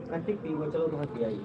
ठीक ठीक वो चलो तुम्हें किया ही।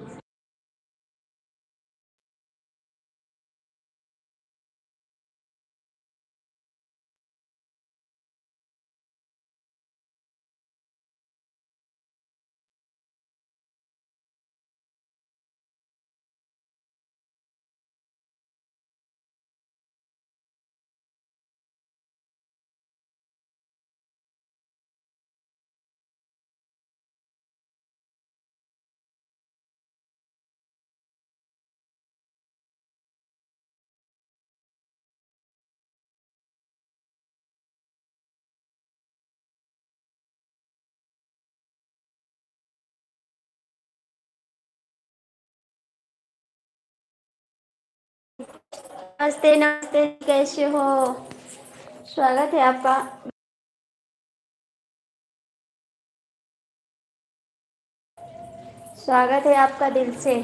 नमस्ते नमस्ते, कैसे हो? स्वागत है आपका। स्वागत है आपका दिल से।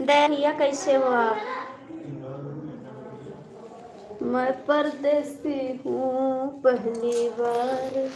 दया कैसे हो आप? मैं परदेसी हूँ पहली बार।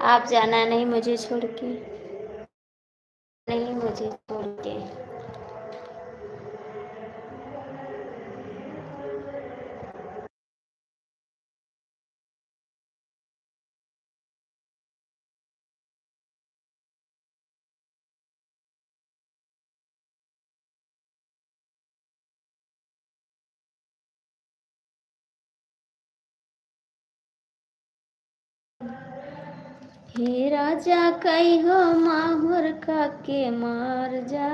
आप जाना नहीं मुझे छोड़ के, नहीं मुझे छोड़ के। हे राजा कई हो माहुर खा के मार जा,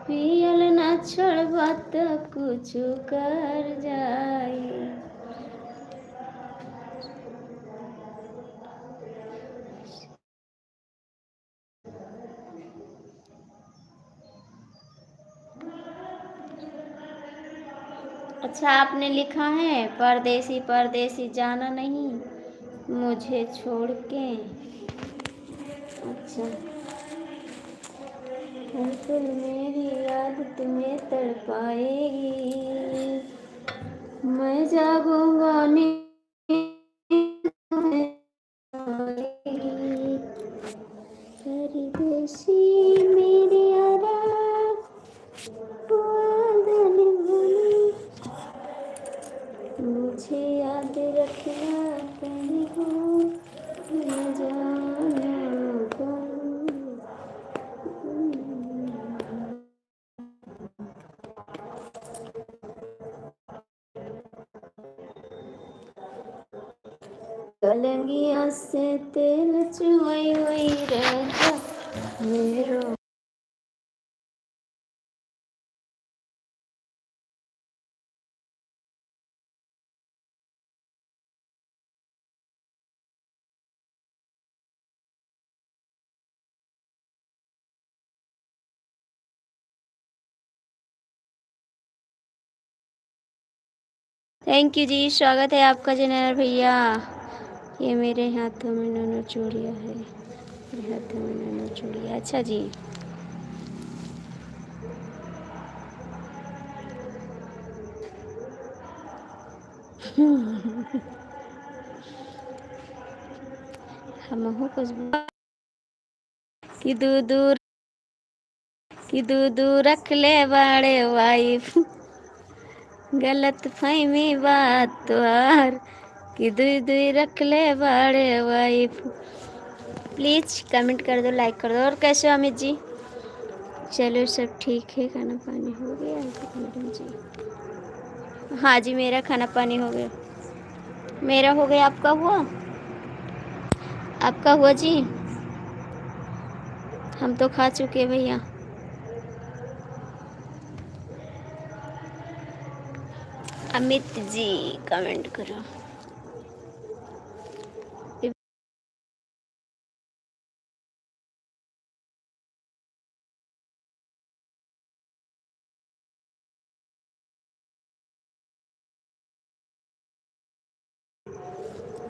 पियल ना छोड़ बात कुछ कर जाए। अच्छा आपने लिखा है परदेसी परदेसी जाना नहीं मुझे छोड़ के। अच्छा, बिल्कुल मेरी याद तुम्हें तड़पाएगी, मैं जागूंगा नींद तुम्हें आएगी। परदेसी मेरी यारा बादल बनी, मुझे याद रखना कहीं हो न जाना कहीं। कलंगिया से तेल चुवई हुई राजा मेरो। थैंक यू जी, स्वागत है आपका जनरल भैया। ये मेरे हाथों में नैनो चूड़िया है, मेरे हाथों में नैनो चूड़िया। अच्छा जी, हम हो कुछ कि दूर कि दूर रख ले बड़े वाइफ, गलत फहमी बात तुहार कि दुई रख ले बड़े वाइफ। प्लीज़ कमेंट कर दो, लाइक कर दो। और कैसे हो अमित जी? चलो सब ठीक है, खाना पानी हो गया मैडम जी? हाँ जी, मेरा खाना पानी हो गया। मेरा हो गया, आपका हुआ? आपका हुआ जी? हम तो खा चुके भैया। अमित जी कमेंट करो।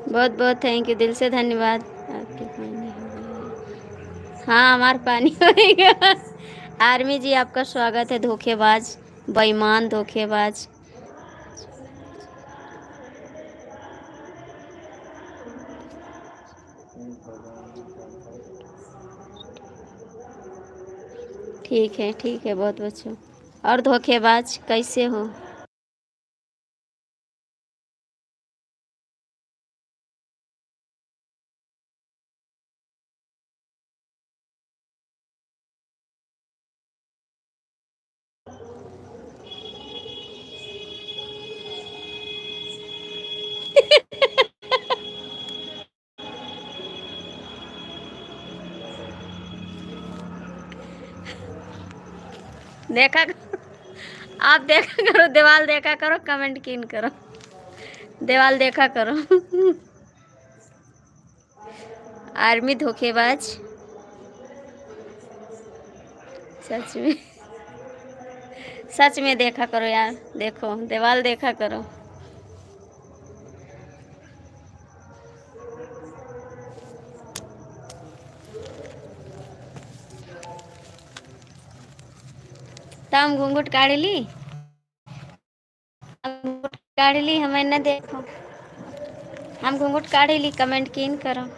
बहुत बहुत थैंक यू, दिल से धन्यवाद। आपके पानी हो गया। हाँ हमारा पानी हो गया। आर्मी जी आपका स्वागत है। धोखेबाज, बेईमान, धोखेबाज। ठीक है बहुत बच्चों। और धोखेबाज कैसे हो? देखा आप देखा करो, दीवाल देखा करो, कमेंट किन करो, दीवाल देखा करो। आर्मी धोखेबाज। सच में, सच में देखा करो यार, देखो दीवाल देखा करो। तम घूंघट काढ़ ली, घूंघट काढ़ ली, हमें न देखो। हम घूंघट काढ़ ली, कमेंट किन करो।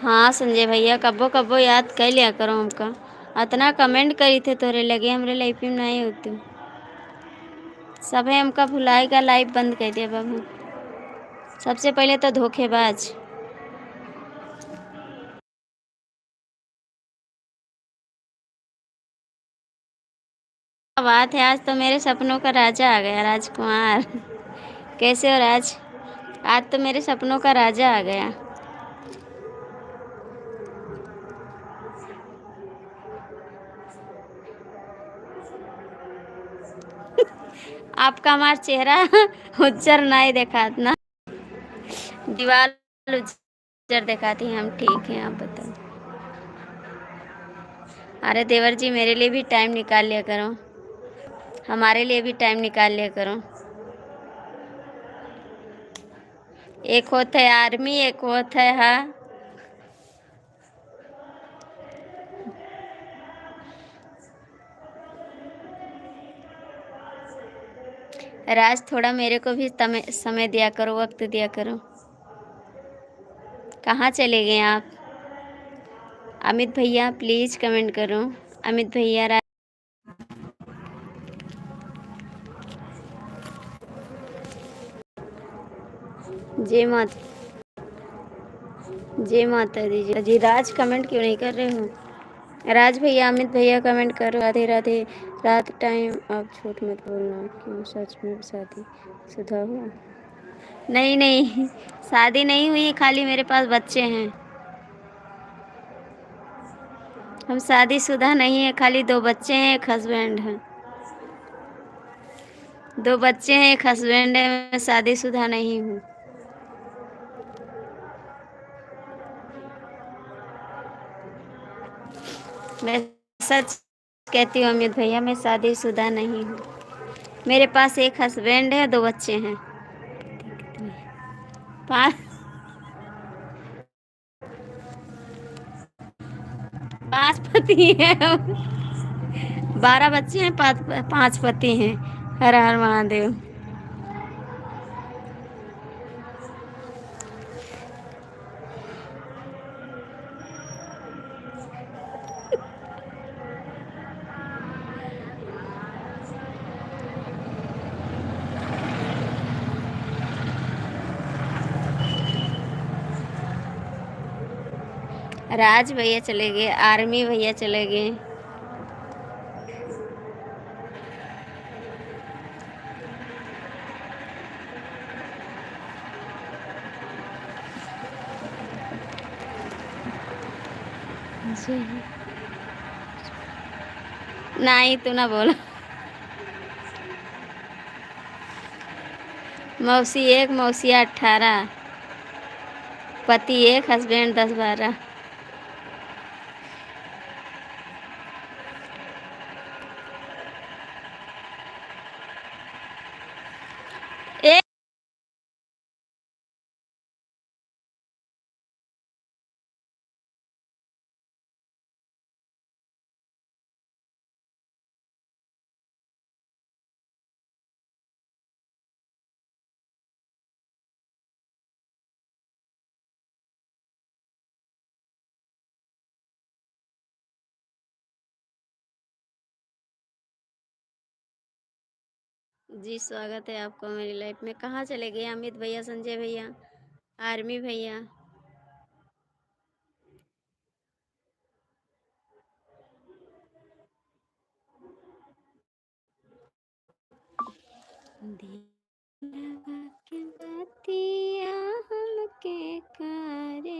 हाँ संजय भैया, कब्बो कब्बो याद कर लिया करो हमका। अतना कमेंट करी थे तोरे लगे हमरे लाइफ में नहीं होते। सबे हमका भुलाएगा, लाइफ बंद कर दिया बाबू। सबसे पहले तो धोखेबाज। बात है, आज तो मेरे सपनों का राजा आ गया, राजकुमार। कैसे हो राज? आज तो मेरे सपनों का राजा आ गया। आपका हमार चेहरा उज्जर नहीं दिखात ना, दीवार उज्जर दिखाती हैं हम। ठीक है, आप बताओ। अरे देवर जी मेरे लिए भी टाइम निकाल लिया करो, हमारे लिए भी टाइम निकाल लिया करो। एक होता है आर्मी, एक होता है हाँ। राज थोड़ा मेरे को भी समय दिया करो, वक्त दिया करो। कहाँ चले गए आप? अमित भैया प्लीज कमेंट करो। अमित भैया जय माता, जय माता दी जी। राज कमेंट क्यों नहीं कर रहे हो? राज भैया, अमित भैया कमेंट करो। राधे राधे। रात टाइम आप झूठ मत बोलना, क्यों सच में शादी शुदा हो? नहीं नहीं, शादी नहीं हुई, खाली मेरे पास बच्चे हैं। हम शादीशुदा नहीं है, खाली 2 बच्चे हैं, एक हस्बैंड है। 2 बच्चे हैं, एक हस्बैंड है, मैं शादीशुदा नहीं हूँ। मैं सच कहती हूँ अमित भैया, मैं शादीशुदा नहीं हूँ। मेरे पास एक हस्बैंड है, 2 बच्चे हैं। 5 5 पति हैं। 12 बच्चे हैं, 5 पति हैं। हर हर महादेव। राज भैया चले गए, आर्मी भैया चले गए। नहीं तू ना बोलो। मौसी एक, मौसी 18, पति एक, हस्बैंड 10-12। एक जी, स्वागत है आपका मेरी लाइफ में। कहाँ चले गए अमित भैया, संजय भैया, आर्मी भैया? दिलवा के बतिया हमके करे।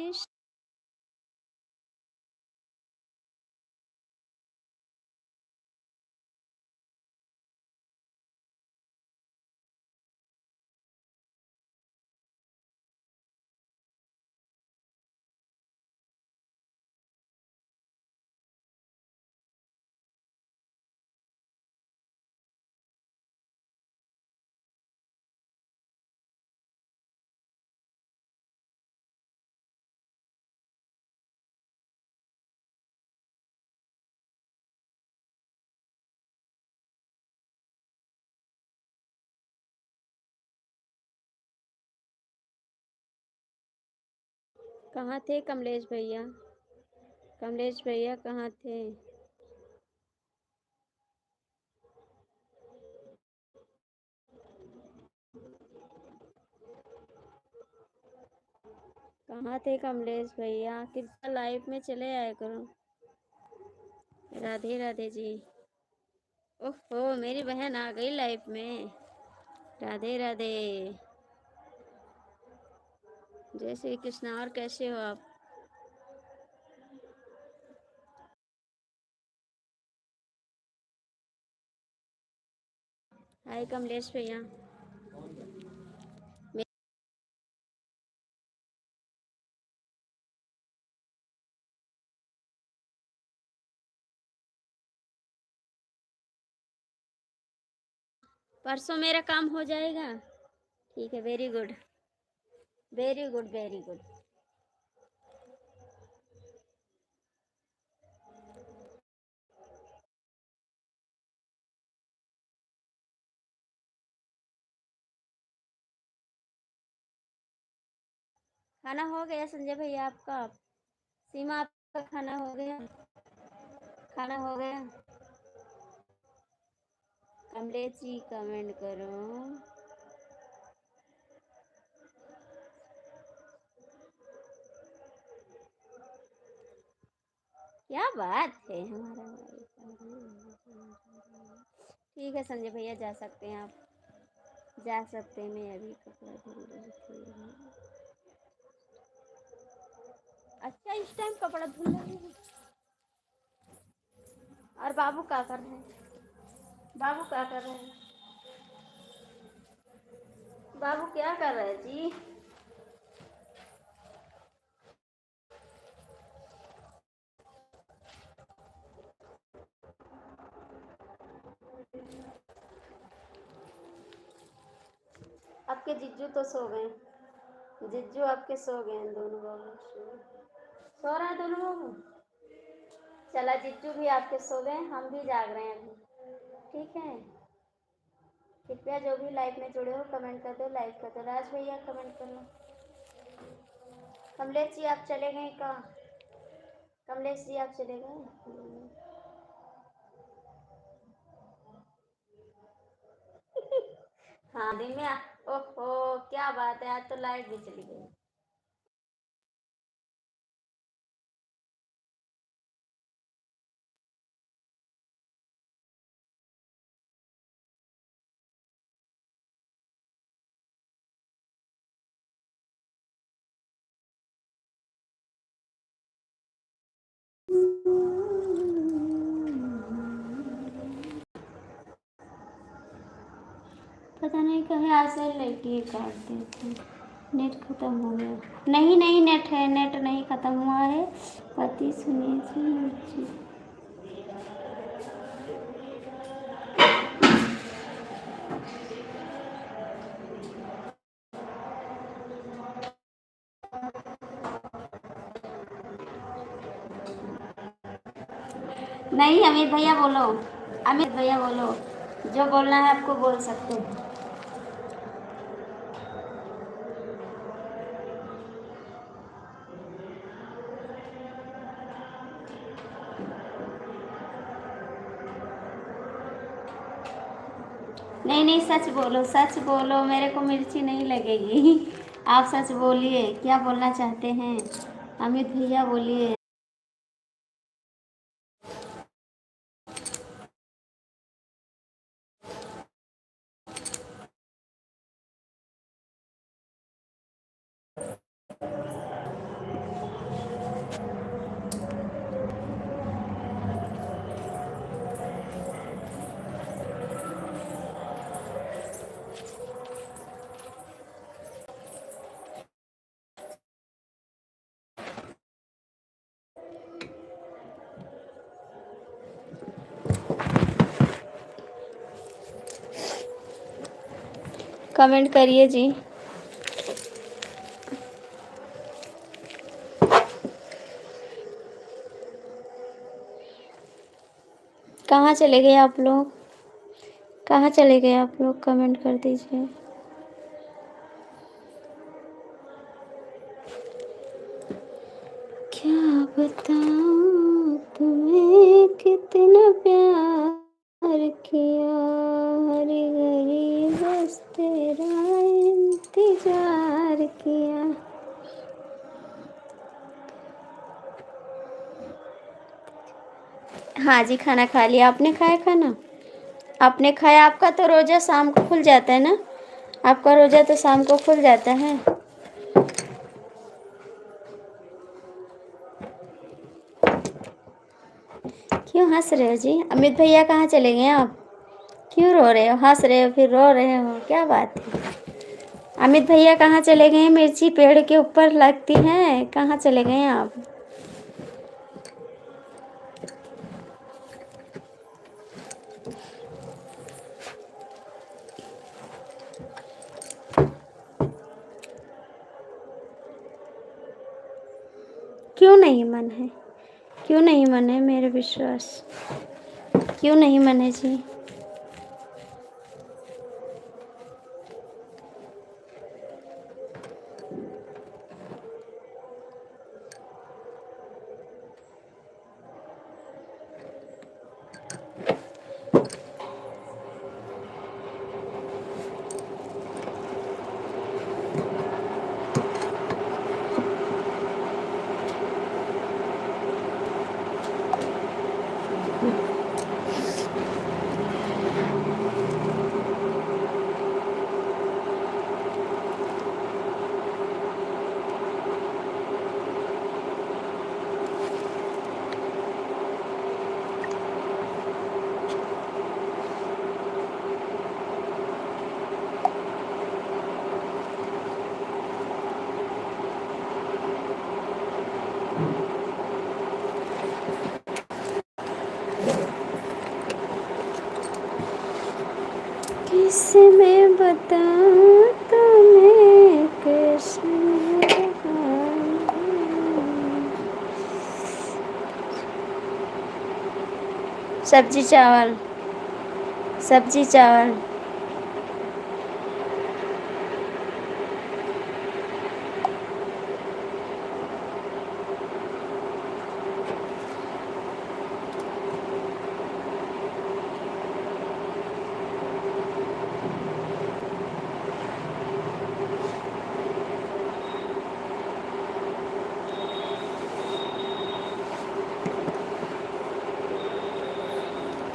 कहाँ थे कमलेश भैया? कमलेश भैया कहाँ थे? कहाँ थे कमलेश भैया? कृपया लाइव में चले आया करो। राधे राधे जी। ओहो, मेरी बहन आ गई लाइव में। राधे राधे। जय श्री कृष्णा। और कैसे हो आप? हाय कमलेश भैया। परसों मेरा काम हो जाएगा। ठीक है, very good, very good, very good. खाना हो गया संजय भैया आपका? सीमा आपका खाना हो गया? खाना हो गया? कमलेश जी कमेंट करो। क्या बात है हमारा भाई। ठीक है संजय भैया, जा सकते हैं आप, जा सकते हैं। मैं अभी कपड़ा धुल रही थी। अच्छा, इस टाइम कपड़ा धुल रही हूँ। और बाबू क्या कर रहे हैं? बाबू क्या कर रहे हैं? बाबू क्या कर रहे हैं जी? आपके जिज्जू तो सो गए। जिज्जू आपके सो गए हैं, दोनों बाबू सो रहे हैं, दोनों बाबू। चला, जिज्जू भी आपके सो गए, हम भी जाग रहे हैं अभी। ठीक है, कृपया जो भी लाइव में जुड़े हो कमेंट कर दो, लाइक कर दो। राज भैया कमेंट कर लो। कमलेश जी आप चले गए कहाँ? कमलेश जी आप चले गए? हाँ, दिन में ओहो, क्या बात है, आज तो लाइट भी चली गई। पता नहीं कहे आज से लेके काट देते। नेट ख़त्म हो गया। नहीं नहीं, नेट है, नेट नहीं ख़त्म हुआ है। पति सुनिए जी। नहीं अमित भैया बोलो, अमित भैया बोलो, जो बोलना है आपको बोल सकते हो। नहीं नहीं, सच बोलो, सच बोलो, मेरे को मिर्ची नहीं लगेगी। आप सच बोलिए, क्या बोलना चाहते हैं अमित भैया, बोलिए। कमेंट करिए जी। कहाँ चले गए आप लोग, कहाँ चले गए आप लोग, कमेंट कर दीजिए। क्या बताऊँ तुम्हें कितना प्यार किया, हर घड़ी बस तेरा इंतजार किया। हाँ जी, खाना खा लिया। आपने खाया खाना? आपने खाया? आपका तो रोज़ा शाम को खुल जाता है ना, आपका रोज़ा तो शाम को खुल जाता है। क्यों हंस रहे हो जी? अमित भैया कहाँ चले गए आप? क्यों रो रहे हो? हंस रहे हो फिर रो रहे हो, क्या बात है? अमित भैया कहाँ चले गए? मिर्ची पेड़ के ऊपर लगती है, कहाँ चले गए आप? क्यों नहीं मन है? क्यों नहीं मन है? मेरे विश्वास क्यों नहीं मन है जी? किसे मैं बताऊं तुम्हें कैसे सब्जी चावल, सब्जी चावल।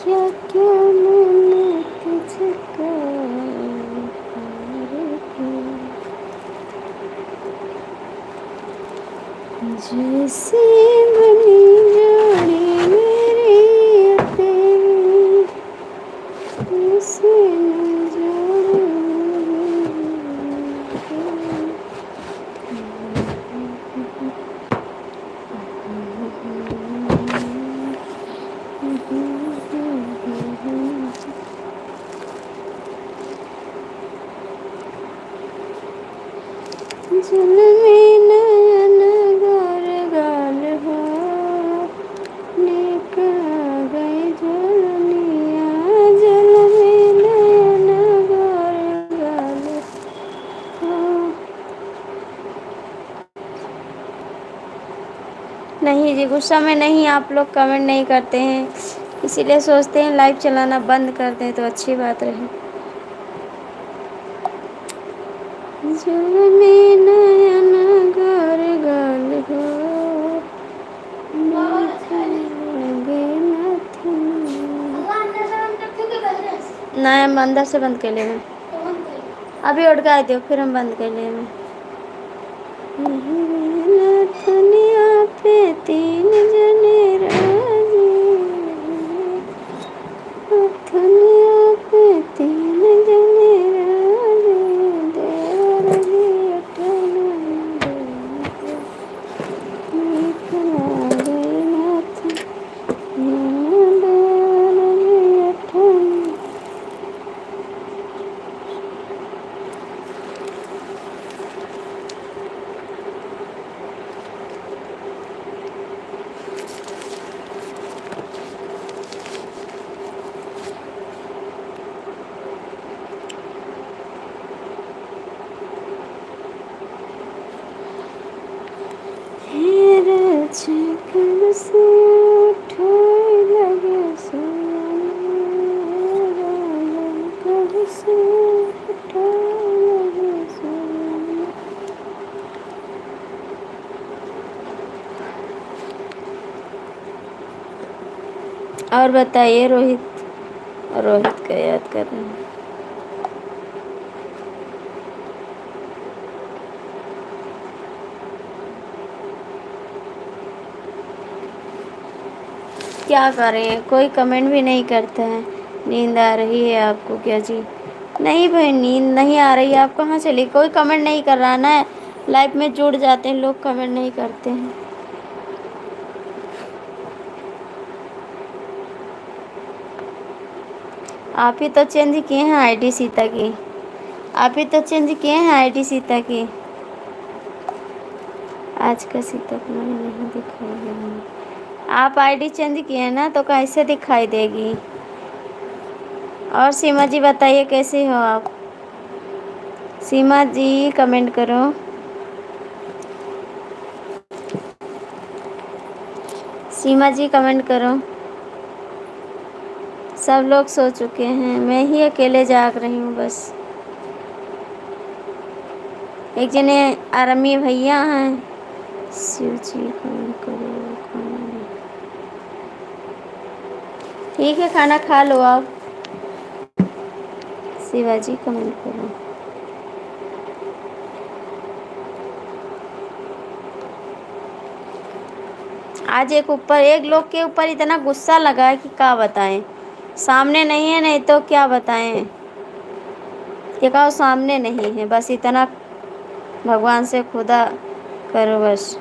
क्या क्या मैंने तुझको प्यार किया, जैसे बनी जोड़ी नहीं जी, गुस्सा में नहीं, आप लोग कमेंट नहीं करते हैं, इसीलिए सोचते हैं लाइव चलाना बंद कर दें तो अच्छी बात रहे। जुल्मे नयन गोर गाल हो, लगे नथुनी। नहीं, हम अंदर से बंद कर ले में अभी उठ गए दो, फिर हम बंद कर ले में। नथुनिया पे तीन जने राजी, नथुनिया पे तीन जने राजी, देवर जी अठन मीठ लागे नथुनिया, देवर जी अठन। कब से उठे लगे सोने, कब से उठे लगे सोने। और बताइए रोहित, रोहित का याद कर रहे हैं। क्या करें, कोई कमेंट भी नहीं करता है। नींद आ रही है आपको क्या जी? नहीं भाई, नींद नहीं आ रही है। आप कहाँ चली? कोई कमेंट नहीं कर रहा ना, लाइव में जुड़ जाते हैं लोग, कमेंट नहीं करते हैं। आप ही तो चेंज किए हैं आईडी सीता की, आप ही तो चेंज किए हैं आईडी सीता की। आज का सीता को मैंने नहीं दिखाई देगी। आप आईडी चेंज किए हैं ना, तो कैसे दिखाई देगी? और सीमा जी बताइए कैसे हो आप? सीमा जी कमेंट करो। सीमा जी कमेंट करो। सब लोग सो चुके हैं, मैं ही अकेले जाग रही हूँ बस। एक जने आरमी भैया हैं। शिव जी कमेंट करो, खाना नहीं। ठीक है, खाना खा लो आप। शिवाजी कमेंट करो। आज एक लोग के ऊपर इतना गुस्सा लगा है कि क्या बताएं। सामने नहीं है, नहीं तो क्या बताएं। ये कहो सामने नहीं है, बस इतना भगवान से खुदा करो बस।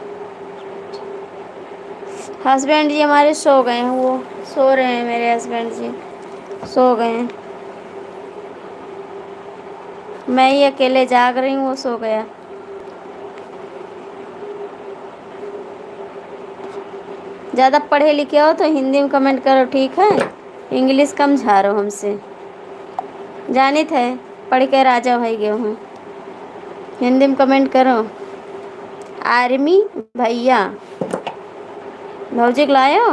हस्बैंड जी हमारे सो गए हैं, वो सो रहे हैं, मेरे हस्बैंड जी सो गए हैं। मैं ही अकेले जाग रही हूँ, वो सो गया। ज़्यादा पढ़े लिखे हो तो हिंदी में कमेंट करो, ठीक है? इंग्लिश कम झाड़ो हमसे, जानित है पढ़ के राजा हो गए हूँ। हिंदी में कमेंट करो। आर्मी भैया, भौजी को लायो,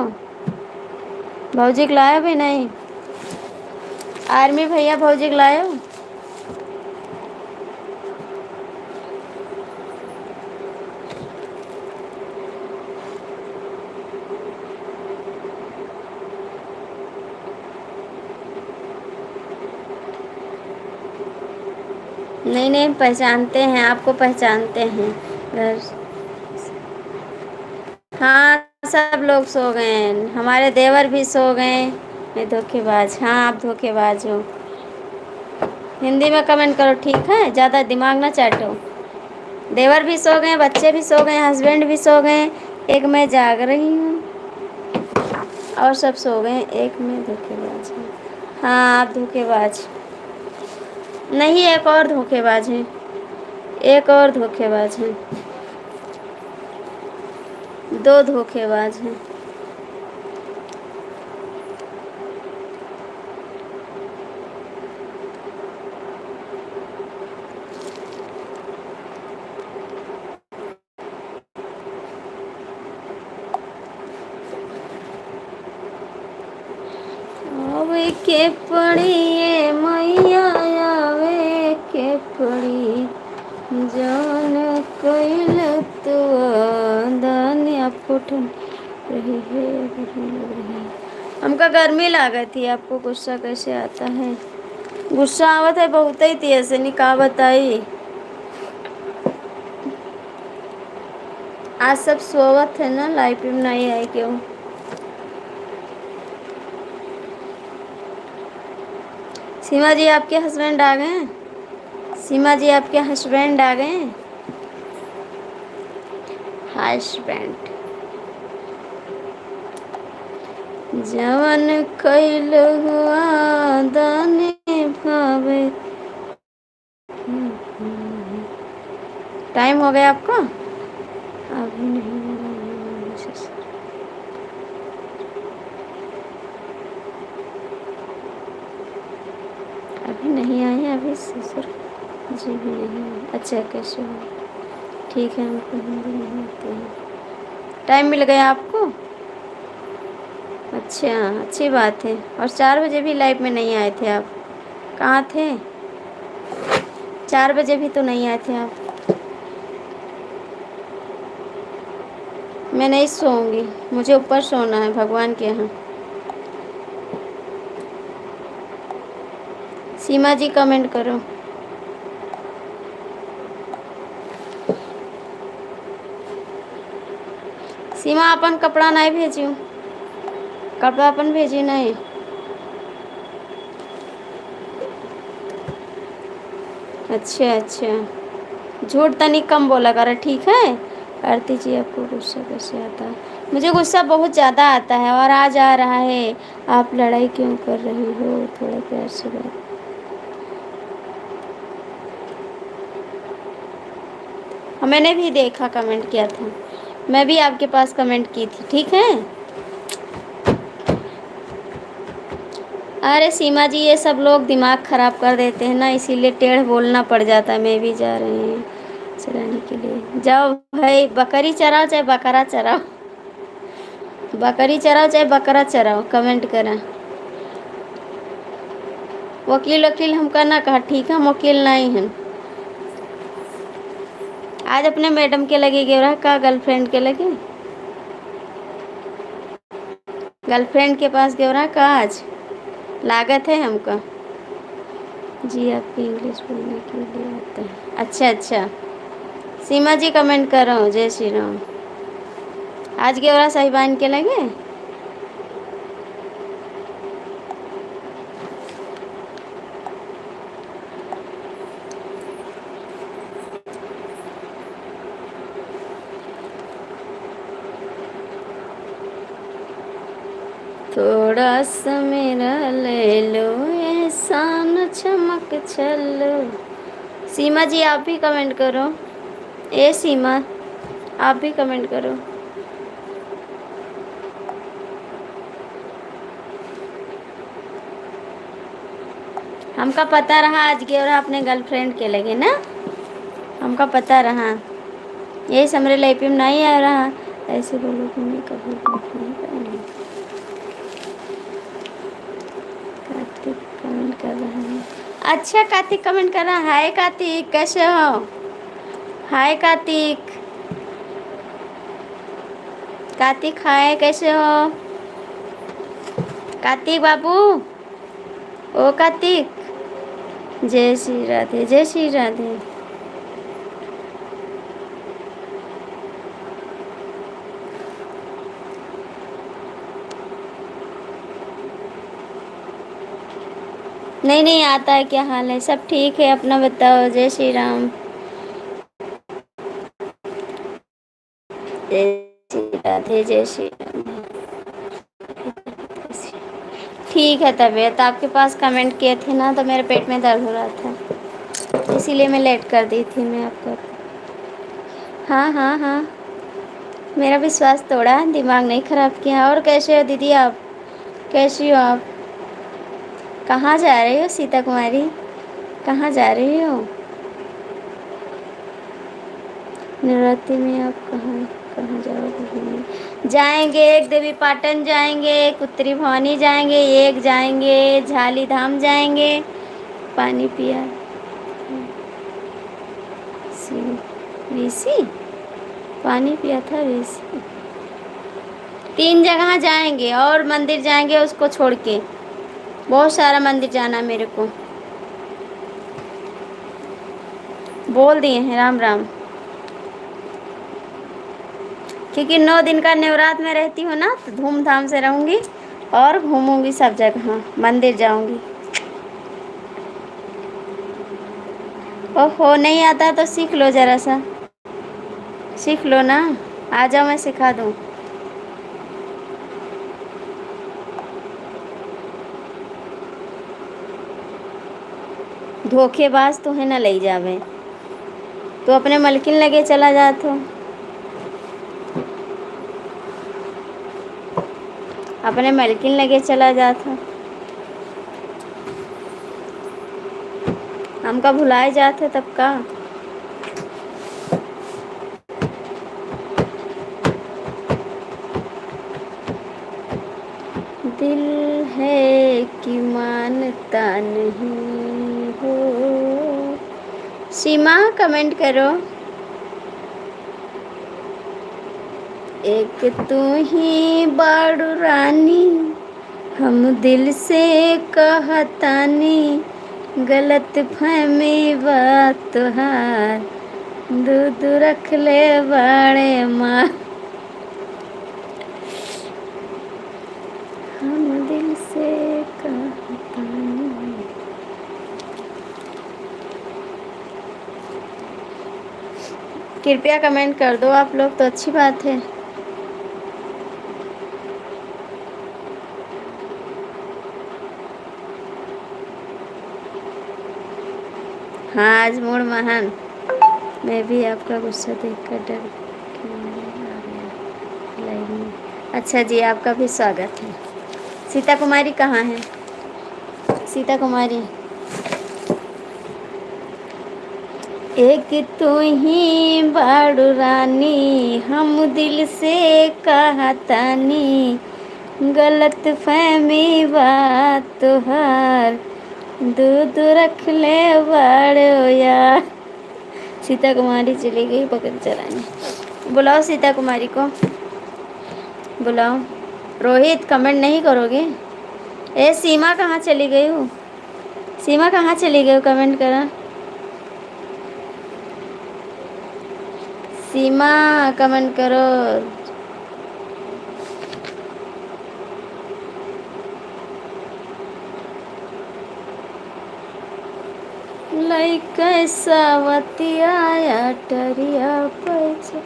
भौजी को लायो भी नहीं। आर्मी भैया भौजी को लायो। नहीं नहीं, पहचानते हैं आपको, पहचानते हैं घर। हाँ, सब लोग सो गए हैं, हमारे देवर भी सो गए। मैं धोखेबाज, हाँ आप धोखेबाज हो। हिंदी में कमेंट करो, ठीक है? ज़्यादा दिमाग ना चाटो। देवर भी सो गए, बच्चे भी सो गए, हस्बैंड भी सो गए, एक मैं जाग रही हूँ और सब सो गए, एक मैं धोखेबाज हूँ। हाँ आप धोखेबाज नहीं, एक और धोखेबाज है, एक और धोखेबाज है, दो धोखेबाज हैं। के पड़ी ये मैया आवे के पड़ी जान कैल तो दानिया फुटन रही है गर्मी लग रही है। हमका गर्मी लागत थी। आपको गुस्सा कैसे आता है? गुस्सा आवत है बहुत ही थी, ऐसे नहीं कहा बताई। आज सब सोवत है ना, लाइफ में नहीं आए क्यों? सीमा जी आपके हस्बैंड आ गए हैं? सीमा जी आपके हस्बैंड आ गए हैं? हस्बैंड जवन कैल हुआ दाने भावे। टाइम हो गया आपका? अभी नहीं अभी नहीं आए, अभी ससुर जी भी नहीं आए। अच्छा कैसे हो? ठीक है, हमको हिंदी नहीं आती है। टाइम मिल गया आपको? अच्छा, अच्छी बात है। और 4 बजे भी लाइव में नहीं आए थे आप? कहाँ थे? 4 बजे भी तो नहीं आए थे आप। मैं नहीं सोऊंगी, मुझे ऊपर सोना है भगवान के यहाँ। सीमा जी कमेंट करो। सीमा अपन कपड़ा नहीं भेजियो, कपड़ा अपन भेजी नहीं। अच्छा अच्छा, झूठ तनिक कम बोला कर, ठीक है? आरती जी आपको गुस्सा कैसे आता है? मुझे गुस्सा बहुत ज़्यादा आता है और आज आ रहा है। आप लड़ाई क्यों कर रही हो? थोड़ा प्यार से बात। मैंने भी देखा, कमेंट किया था, मैं भी आपके पास कमेंट की थी, ठीक है? अरे सीमा जी, ये सब लोग दिमाग ख़राब कर देते हैं ना, इसीलिए टेढ़ बोलना पड़ जाता है। मैं भी जा रही हूँ चराने के लिए। जाओ भाई, बकरी चराओ चाहे बकरा चराओ, बकरी चराओ चाहे बकरा चराओ, कमेंट करा। वकील वकील हमका ना कहा, ठीक है? हम वकील नहीं हैं। आज अपने मैडम के लगे गए रहा का, गर्लफ्रेंड के लगे, गर्लफ्रेंड के पास गए रहा का आज लागत है हमका। जी आपको इंग्लिश बोलने के लिए आता है? अच्छा अच्छा, सीमा जी कमेंट कर रहा हूँ, जय श्री राम। आज गए रहा साहिबान के लगे। थोड़ा सा मेरा ले लो एहसान चमक चलो। सीमा जी आप भी कमेंट करो। ए सीमा, आप भी कमेंट करो। हमका पता रहा आज के और अपने गर्लफ्रेंड के लगे ना, हमका पता रहा। यही समरे लाइफ में नहीं आ रहा। ऐसे बोलो कि मैं कभी नहीं करूँगी। कार्तिक कमेंट कर रहा है। अच्छा कार्तिक कमेंट कर रहा है। हाय कार्तिक, कैसे हो? हाय कार्तिक, कार्तिक हाय, कैसे हो? कार्तिक बाबू, ओ कार्तिक, जय श्री राधे, जय श्री राधे। नहीं नहीं आता है, क्या हाल है? सब ठीक है, अपना बताओ। जय श्री राम, जय श्री राधे, जय श्री राम। ठीक है, तबीयत आपके पास कमेंट किए थे ना, तो मेरे पेट में दर्द हो रहा था, इसीलिए मैं लेट कर दी थी मैं आपको। हाँ हाँ हाँ, मेरा विश्वास तोड़ा, दिमाग नहीं ख़राब किया। और कैसे हो दीदी आप? कैसी हो आप? कहाँ जा रही हो सीता कुमारी? कहाँ जा रही हो? नवरात्रि में आप कहाँ कहाँ जाओगे घूमने? जाएंगे, एक देवी पाटन जाएंगे, एक उत्तरी भवानी जाएंगे, एक जाएंगे झाली धाम जाएंगे। पानी पिया सी वीसी, पानी पिया था वीसी। 3 जगह जाएंगे और मंदिर जाएंगे उसको छोड़ के। बहुत सारा मंदिर जाना मेरे को। बोल दिए हैं राम राम। क्योंकि 9 दिन का नवरात्र में रहती हूँ ना, तो धूमधाम से रहूँगी और घूमूंगी सब जगह, मंदिर जाऊंगी। ओहो, नहीं आता तो सीख लो, ज़रा सा सीख लो ना। आ जाओ, मैं सिखा दूँ। धोखेबाज तो है ना ले जावे, तो अपने मलकिन लगे चला जात हो। अपने मलकिन लगे चला जात हो। हमका भुलाए जाते तब का। दिल है कि मानता नहीं हो। सीमा कमेंट करो। एक तू ही बाड़ू रानी, हम दिल से कहतानी, गलत फहमी बात तुहार, दूध रख ले बाड़े माँ, हम दिल से कहतानी। कृपया कमेंट कर दो आप लोग, तो अच्छी बात है। हाँ, आज मूड महान। मैं भी आपका गुस्सा देखकर डर के मारे आ गया लाइव में। अच्छा जी, आपका भी स्वागत है। सीता कुमारी कहाँ है? सीता कुमारी, एक तू ही बाड़ू रानी, हम दिल से कहतानी, गलत फहमी बात तुहार, दूध रख ले बाड़ो यार। सीता कुमारी चली गई पकड़ चलाने। बुलाओ सीता कुमारी को, बुलाओ। रोहित, कमेंट नहीं करोगे? ए सीमा कहाँ चली गई हो? सीमा कहाँ चली गई हो? कमेंट करा। सीमा कमेंट करो। लइका सावतिया टरिया पैसा।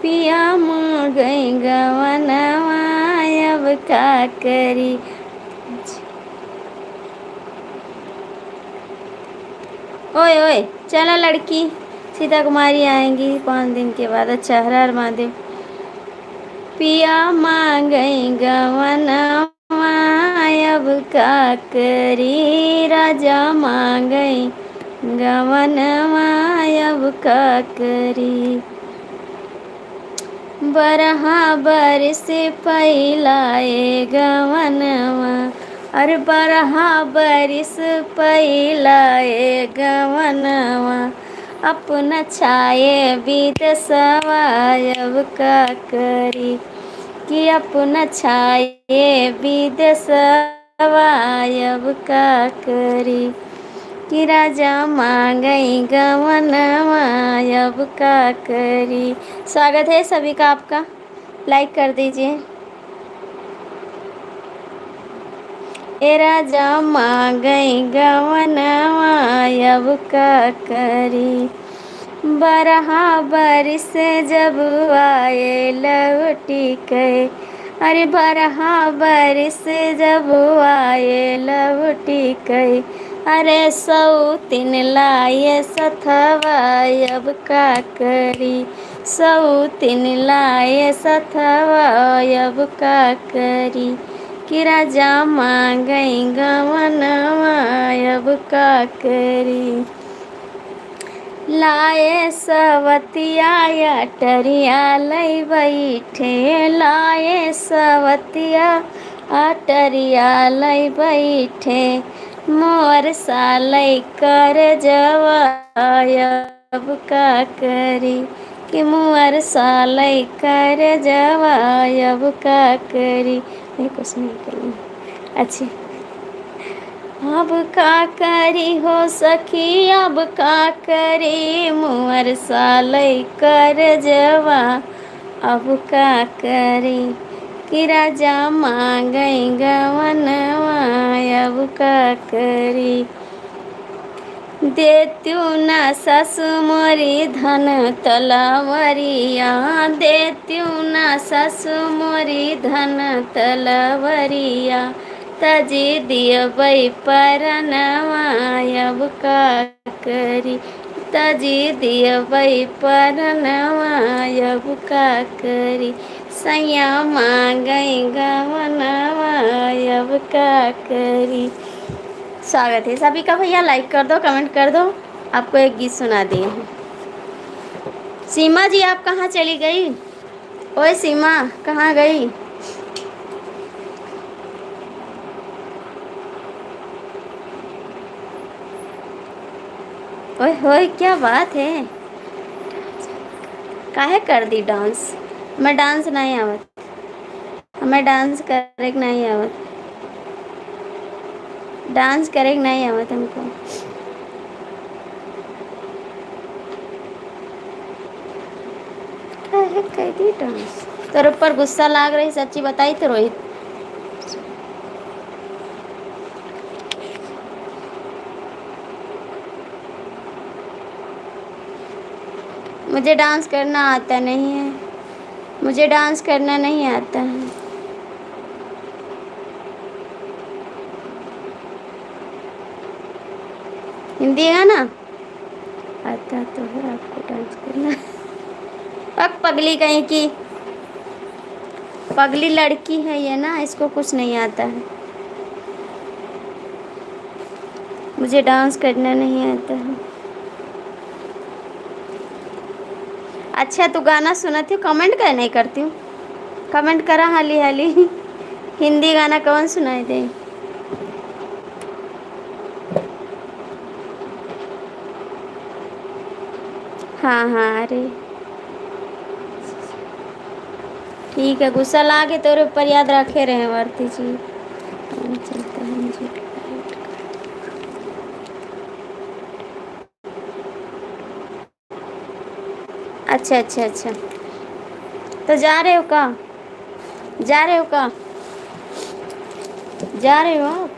पिया माँ गई गवनवा, अब का करी। ओए ओए, चला लड़की। सीता कुमारी आएंगी 5 दिन के बाद। अच्छा, हर हर महादेव। पिया मांगई गवनवा, अब का करी, राजा मांगई गवनवा, अब का करी। बरहा बरस पहिलाए गवनवा, अरे बरहा बरिस पहिलाए गवनवा, अपना छाये विदेशवा, अब का करी, कि अपना छाये विदेशवा, अब का करी, कि राजा मांगई गवनवा, अब का करी। स्वागत है सभी का आपका, लाइक कर दीजिए। ए राजा मांगई गवनवा, अब का करी, बरहा बरिस जब आए लौटी के, अरे बरहा बरिस जब आए लौटी के, अरे सौतीन लाए सथवा, अब का करी, सौतीन लाए सथवा, अब का करी, कि राजा मांगई गवनवा, अब का करी। लाए सवतिया अटरिया लई बैठे, लाए सवतिया अटरिया लई बैठे, मोर सालई कर जवाय अब का करी, कि मोर सालई कर जवाय अब का करी। मैं कुछ नहीं करूँ। अच्छी अब का करी हो सखी, अब का करी, मोर सालई कर जवा अब का करी, कि राजा मांगई गवनवा अब का करी। देत्यू ना सासु मोरी धन तलवरिया, देत्यू ना सासु मोरी धन तलवरिया, तजी दियबै परनवा अब का करी, तजी दियबै परनवा अब का करी, सैया मांगई गवनवा अब का करी। स्वागत है सभी का भैया, लाइक कर दो, कमेंट कर दो। आपको एक गीत सुना दिए हैं। सीमा जी आप कहाँ चली गई? ओए सीमा कहाँ गई? ओए होए क्या बात है, काहे कर दी डांस? मैं डांस नहीं आवत, हमें डांस करे नहीं आवत, डांस करे नहीं आवत हमको। काहे कर दी डांस? तेरे ऊपर गुस्सा लाग रही, सच्ची बताई तो रोहित। मुझे डांस करना आता नहीं है, मुझे डांस करना नहीं आता है। हिंदी गाना आता तो है आपको डांस करना। पग पगली कहीं की, पगली लड़की है ये ना, इसको कुछ नहीं आता है। मुझे डांस करना नहीं आता है। अच्छा तू गाना सुनती हूँ, कमेंट क्या नहीं करती हूँ? कमेंट करा हाली हाली। हिंदी गाना कौन सुनाई दे? हाँ हाँ अरे ठीक है, गुस्सा ला के तेरे ऊपर याद रखे रहे वर्ती जी। चलता है मुझे। अच्छा अच्छा अच्छा, तो जा रहे हो का? जा रहे हो का? जा रहे हो आप?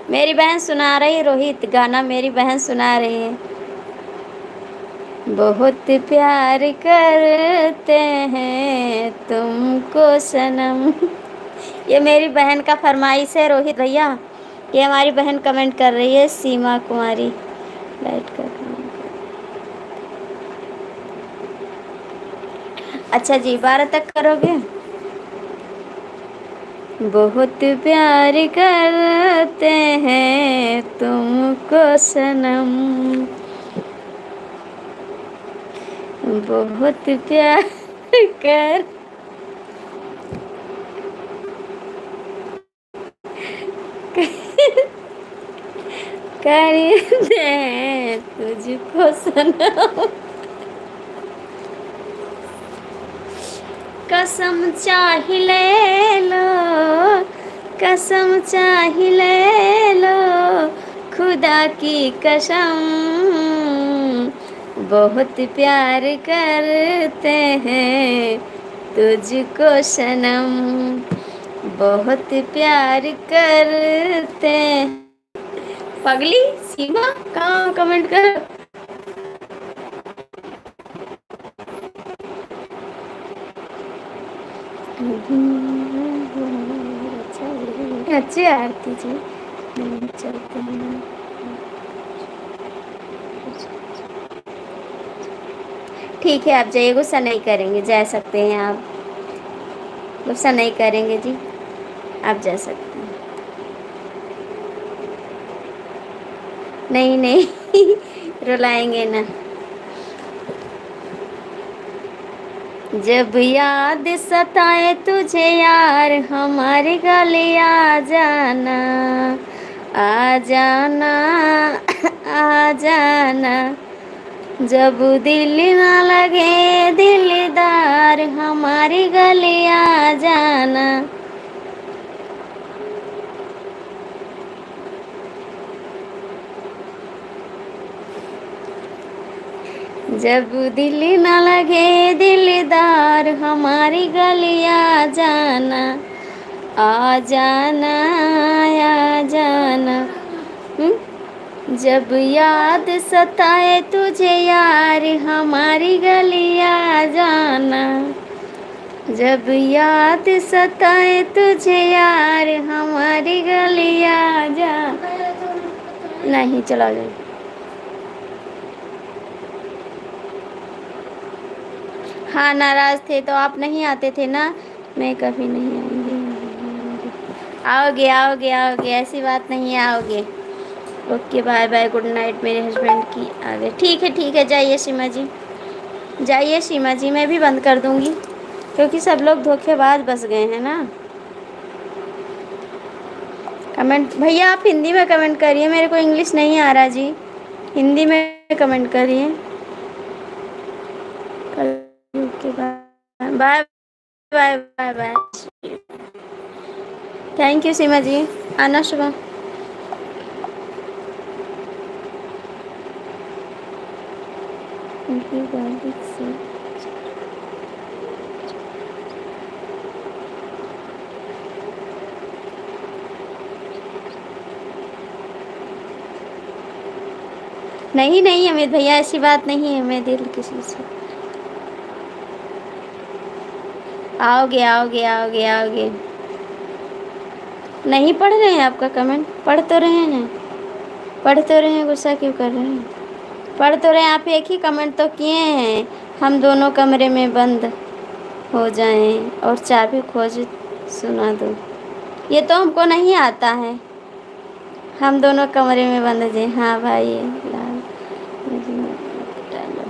मेरी बहन सुना रही रोहित गाना, मेरी बहन सुना रही है। बहुत प्यार करते हैं तुमको सनम। ये मेरी बहन का फरमाइश है रोहित भैया, ये हमारी बहन कमेंट कर रही है, सीमा कुमारी। लाइट का काम कर। अच्छा जी 12 तक करोगे? बहुत प्यार करते हैं तुमको सनम, बहुत प्यार कर करते हैं तुझको सनम, कसम चाह ले लो, कसम चाह ले लो, खुदा की कसम, बहुत प्यार करते हैं तुझको सनम, बहुत प्यार करते हैं। पगली सीमा कहाँ कमेंट कर? अच्छी आरती जी चलते हैं। ठीक है, आप जाइए, गुस्सा नहीं करेंगे, जा सकते हैं आप। गुस्सा नहीं करेंगे जी, आप जा सकते हैं। नहीं नहीं रुलाएंगे ना। जब याद सताए तुझे यार हमारी गली आ जाना, आ जाना आ जाना। जब दिल ना लगे दिलदार हमारी गली आ जाना। जब दिल न लगे दिलदार हमारी गली आ जाना, आ जाना आ जाना। जब याद सताए तुझे यार हमारी गली आ जाना। जब याद सताए तुझे यार हमारी गली आ जा। नहीं, चला जाए। हाँ, नाराज थे तो आप नहीं आते थे ना। मैं कभी नहीं आऊंगी। आओगे आओगे आओगे, ऐसी बात नहीं है, आओगे। Okay, bye bye, good night मेरे हस्बैंड की आ गए। ठीक है, जाइए सीमा जी, जाइए सीमा जी, मैं भी बंद कर दूंगी क्योंकि सब लोग धोखेबाज बस गए हैं ना। कमेंट भैया आप हिंदी में कमेंट करिए, मेरे को इंग्लिश नहीं आ रहा जी। हिंदी में कमेंट करिए। Okay, bye bye bye bye bye. Thank you Seema ji, आना सुबह। उनकी गाड़ी से नहीं नहीं अमित भैया, ऐसी बात नहीं है, मैं दिल किसी से। आओगे आओगे आओगे आओगे। नहीं पढ़ रहे हैं आपका कमेंट? पढ़ तो रहे हैं, पढ़ तो रहे हैं, गुस्सा क्यों कर रहे हैं? पढ़ तो रहे हैं, आप एक ही कमेंट तो किए हैं, हम दोनों कमरे में बंद हो जाएं और चाबी खोज सुना दो। ये तो हमको नहीं आता है। हम दोनों कमरे में बंद हैं। हाँ भाई, लाल डालो।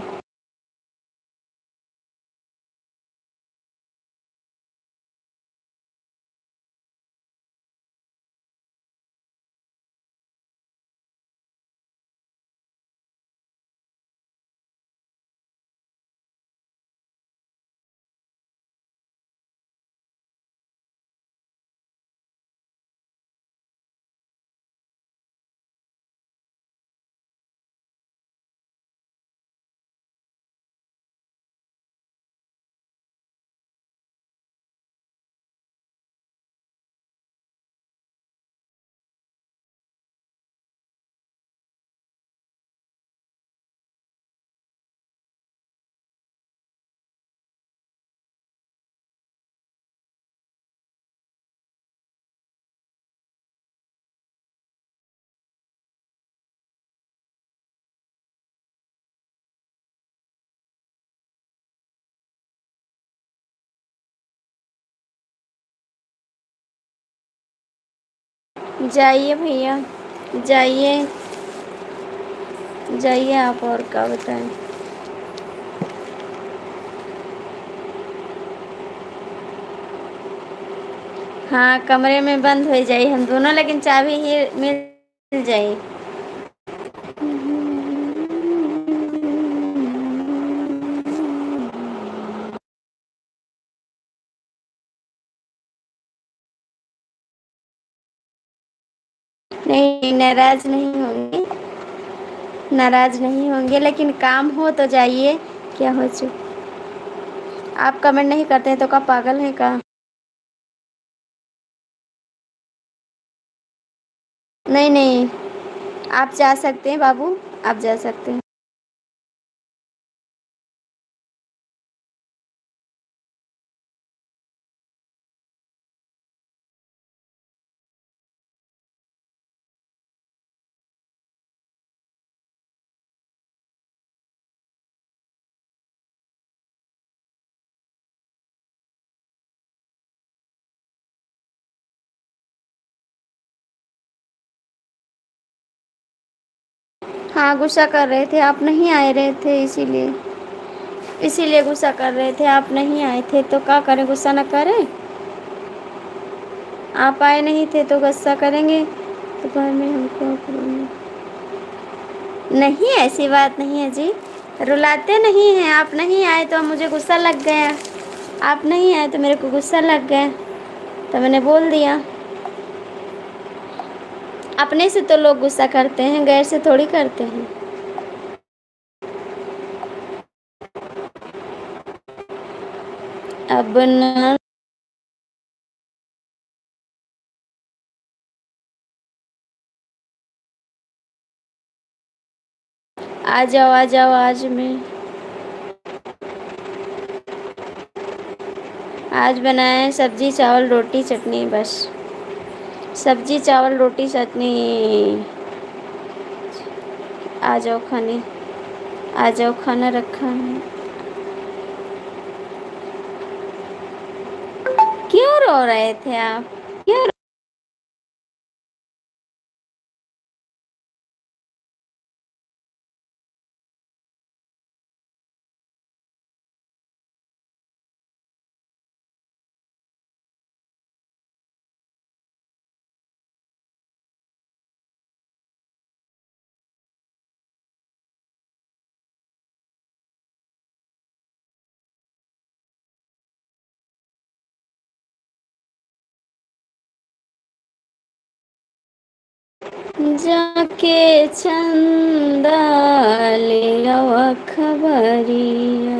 जाइए भैया, जाइए जाइए, आप और क्या बताएं। हाँ, कमरे में बंद हो जाइए हम दोनों, लेकिन चाबी ही मिल जाए। नहीं, नाराज नहीं होंगे, नाराज नहीं होंगे, लेकिन काम हो तो जाइए। क्या हो चुका? आप कमेंट नहीं करते हैं तो क्या पागल है का? नहीं नहीं, आप जा सकते हैं बाबू, आप जा सकते हैं। हाँ, गुस्सा कर रहे थे, आप नहीं आए रहे थे, इसीलिए इसीलिए गुस्सा कर रहे थे। आप नहीं आए थे तो क्या करें, गुस्सा ना करें। आप आए नहीं थे तो गुस्सा करेंगे तो घर में हमको नहीं, ऐसी बात नहीं है जी। रुलाते नहीं हैं, आप नहीं आए तो मुझे गुस्सा लग गया। आप नहीं आए तो मेरे को गुस्सा लग गया, तो मैंने बोल दिया। अपने से तो लोग गुस्सा करते हैं, गैर से थोड़ी करते हैं। अब न आ जाओ, आ जाओ। आज बनाए हैं सब्जी चावल रोटी चटनी, बस सब्जी चावल रोटी चटनी। आ जाओ खाने, आ जाओ, खाना रखा है। क्यों रो रहे थे आप? क्यों? जाके चंदा ले आवा खबरिया,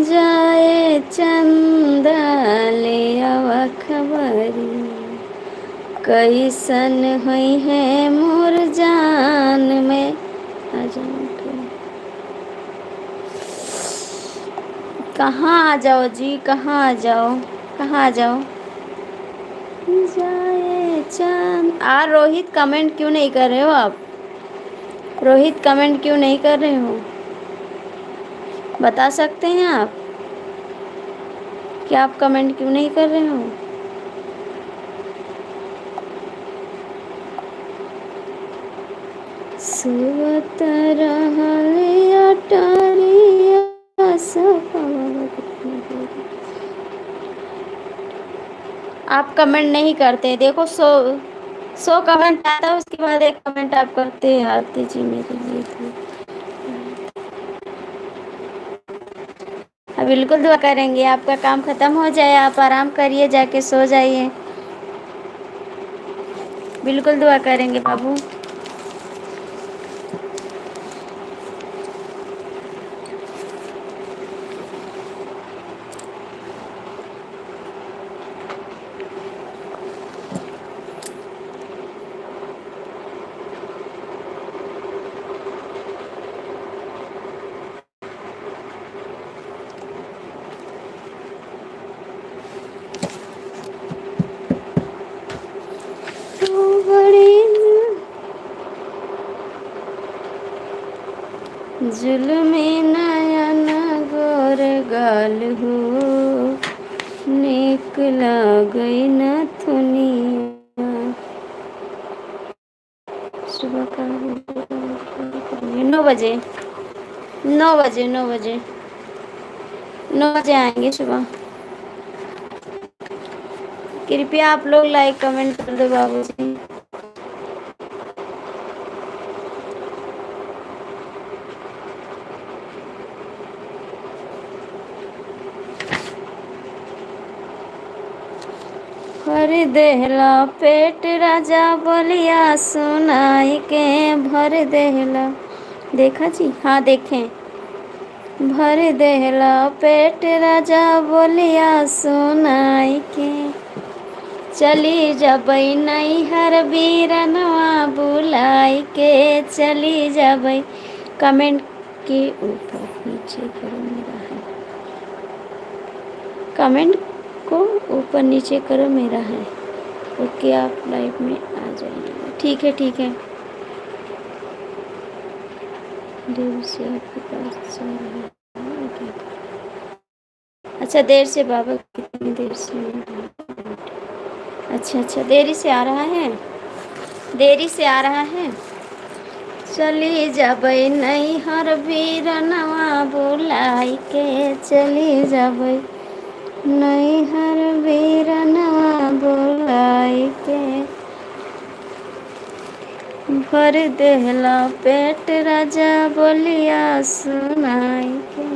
जाए चंदा ले आवा खबरिया, कैसन हुई है मोर जान में। आ जाओ कहाँ आ जाओ जी, कहाँ आ जाओ, कहाँ आ जाओ। जाए चांद। रोहित कमेंट क्यों नहीं कर रहे हो आप? रोहित कमेंट क्यों नहीं कर रहे हो, बता सकते हैं आप कि आप कमेंट क्यों नहीं कर रहे हो? सुवत रहले अटरिया सपवत। आप कमेंट नहीं करते, देखो 100 कमेंट आता है, उसके बाद एक कमेंट आप करते हैं। आरती जी मेरे लिए तो बिल्कुल दुआ करेंगे, आपका काम खत्म हो जाए, आप आराम करिए, जाके सो जाइए। बिल्कुल दुआ करेंगे बाबू। जुल्मे नयन गोर गाल हो, निक लागई नथुनिया। सुबह का 9 बजे, 9 बजे, 9 बजे, 9 बजे आएंगे सुबह। कृपया आप लोग लाइक कमेंट कर दो बाबू जी। भर देहला पेट राजा बोलिया सुनाई के, भर देहला। देखा जी, हाँ देखें। भर देहला पेट राजा बोलिया सुनाई के, चली जबई नैहर बीरनवा बुलाई के, चली जबई। कमेंट के ऊपर नीचे करो मेरा है, कमेंट को ऊपर नीचे करो मेरा है। ओके, आप लाइव में आ जाइए। ठीक है, ठीक है। देर से आपके पास जा रहा है क्या? अच्छा, देर से बाबा, कितनी देर से? अच्छा अच्छा, देरी से आ रहा है, देरी से आ रहा है। चली जबै नैहर बीरनवा बुलाई के, चली जबै नैहर बीरनवा बुलाई के, भर देहला पेट राजा बोलिया सुनाई के।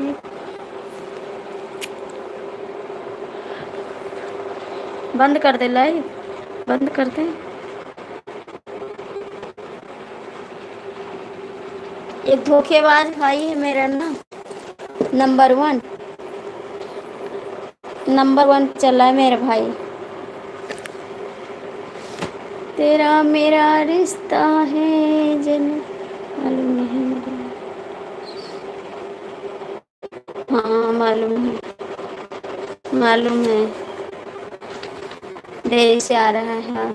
बंद कर दे लाइव, बंद कर दे। एक धोखेबाज भाई है मेरा ना, नंबर 1 चला है मेरा भाई। तेरा मेरा रिश्ता है जन, मालूम नहीं मुझे। हाँ मालूम है, मालूम है, देरी से आ रहा है। हाँ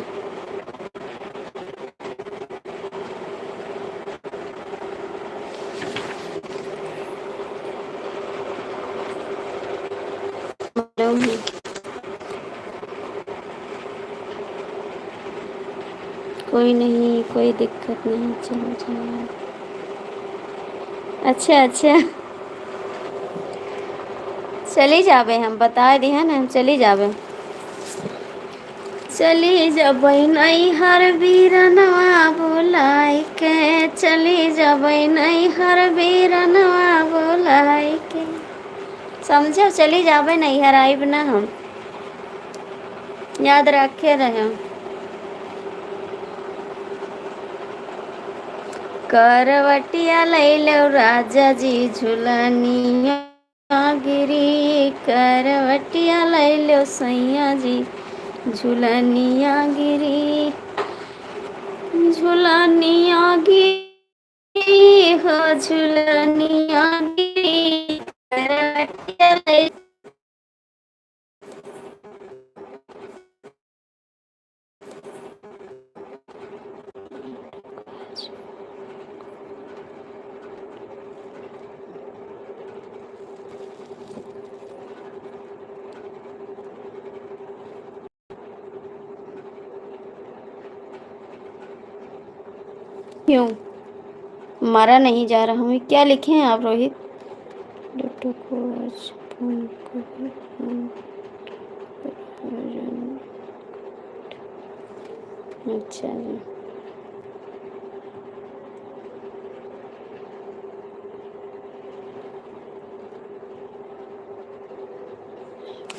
मालूम है। कोई नहीं, कोई दिक्कत नहीं, चलो चलो। अच्छा अच्छा, चली जाबे, हम बता दिए ना, हम चली जाबे। चली जबै नैहर बीरनवा बुलाई के, चली जबै नैहर बीरनवा बुलाई के। समझो, चली जाबे नैहर, आइब ना हम, याद रखे रहे। करवटिया लैलो राजा जी झुलनिया गिरी, करवटिया लैलो सैया जी झुलनिया गिरी, झुलनिया गिरी हो झुलनिया गिरी, करवटिया लै। क्यों मारा नहीं जा रहा हूँ? क्या लिखे हैं आप रोहित? डॉक्टर को आज फोन कर, अच्छा जी।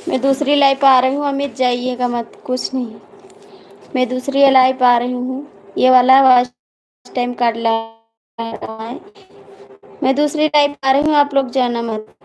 मैं दूसरी लाइव आ रही हूँ, अमित जाइएगा मत, कुछ नहीं। मैं दूसरी लाइव आ रही हूँ, ये वाला टाइम काट ला है। मैं दूसरी लाइव आ रही हूँ, आप लोग जाना मत।